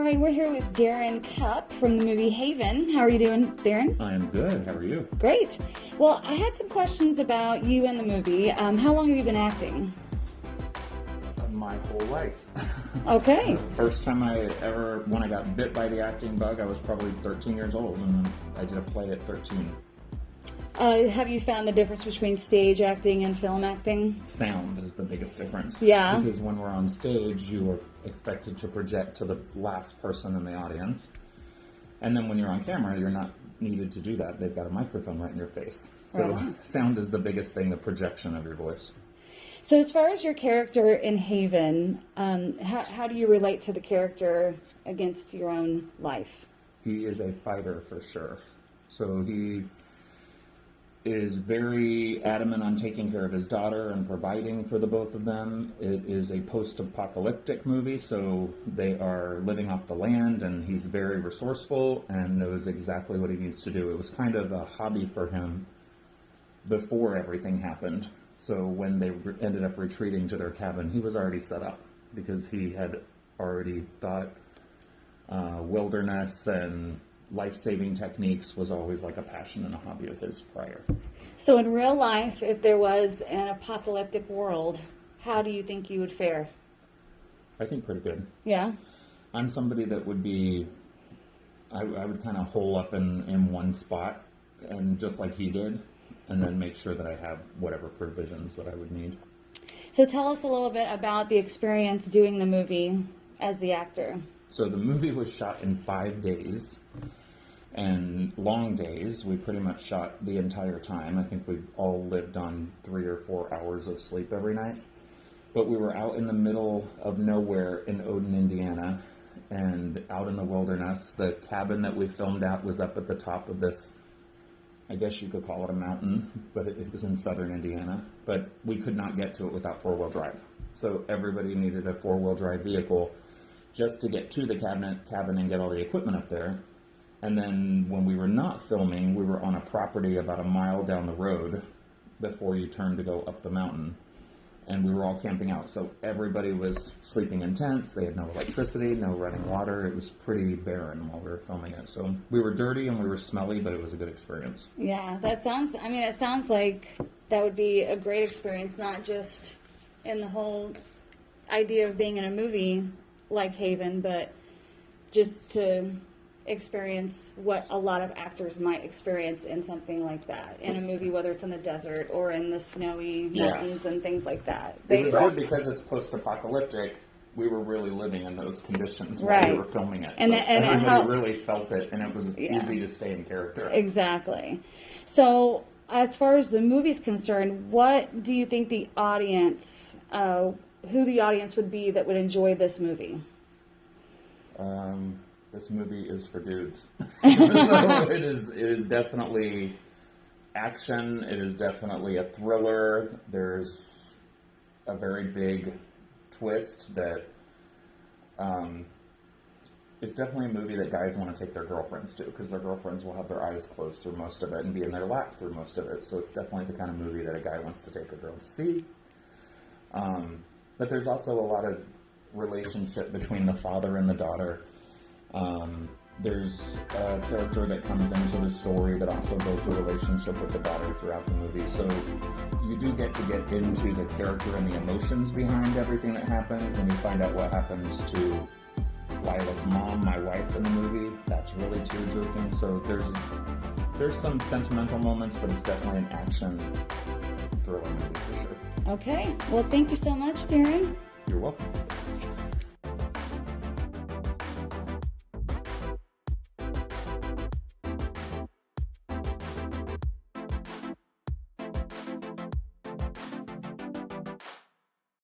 right, we're here with Darren Cupp from the movie Haven. How are you doing, Darren? I am good. How are you? Great. Well, I had some questions about you and the movie. How long have you been acting? My whole life. Okay. First time when I got bit by the acting bug, I was probably 13 years old, and then I did a play at 13. Have you found the difference between stage acting and film acting? Sound is the biggest difference. Yeah. Because when we're on stage, you are expected to project to the last person in the audience. And then when you're on camera, you're not needed to do that. They've got a microphone right in your face. So Right. Sound is the biggest thing, the projection of your voice. So as far as your character in Haven, how do you relate to the character against your own life? He is a fighter for sure. So he is very adamant on taking care of his daughter and providing for the both of them. It is a post-apocalyptic movie, so they are living off the land, and he's very resourceful and knows exactly what he needs to do. It was kind of a hobby for him before everything happened. So when they ended up retreating to their cabin, he was already set up because he had already thought wilderness and life-saving techniques was always like a passion and a hobby of his prior. So in real life, if there was an apocalyptic world, how do you think you would fare? I think pretty good. Yeah? I'm somebody that would be, I would kind of hole up in one spot, and just like he did, and then make sure that I have whatever provisions that I would need. So tell us a little bit about the experience doing the movie as the actor. So the movie was shot in 5 days, and long days. We pretty much shot the entire time. I think we all lived on 3 or 4 hours of sleep every night. But we were out in the middle of nowhere in Odin, Indiana, and out in the wilderness. The cabin that we filmed at was up at the top of this, I guess you could call it a mountain, but it was in southern Indiana. But we could not get to it without four-wheel drive. So everybody needed a four-wheel drive vehicle just to get to the cabin and get all the equipment up there. And then when we were not filming, we were on a property about a mile down the road before you turn to go up the mountain. And we were all camping out. So everybody was sleeping in tents. They had no electricity, no running water. It was pretty barren while we were filming it. So we were dirty and we were smelly, but it was a good experience. Yeah, it sounds like that would be a great experience, not just in the whole idea of being in a movie like Haven, but just to experience what a lot of actors might experience in something like that, in a movie, whether it's in the desert or in the snowy mountains and things like that. It was good because it's post-apocalyptic. We were really living in those conditions while we were filming it. And so everybody really felt it, and it was easy to stay in character. Exactly. So as far as the movie's concerned, what do you think the audience, who the audience would be that would enjoy this movie? This movie is for dudes. It is definitely action. It is definitely a thriller. There's a very big twist that it's definitely a movie that guys want to take their girlfriends to, because their girlfriends will have their eyes closed through most of it and be in their lap through most of it. So it's definitely the kind of movie that a guy wants to take a girl to see. But there's also a lot of relationship between the father and the daughter. There's a character that comes into the story that also builds a relationship with the daughter throughout the movie. So you do get to get into the character and the emotions behind everything that happens. When you find out what happens to Lila's mom, my wife, in the movie, that's really tear-jerking. So there's some sentimental moments, but it's definitely an action thriller movie for sure. Okay. Well, thank you so much, Darren. You're welcome.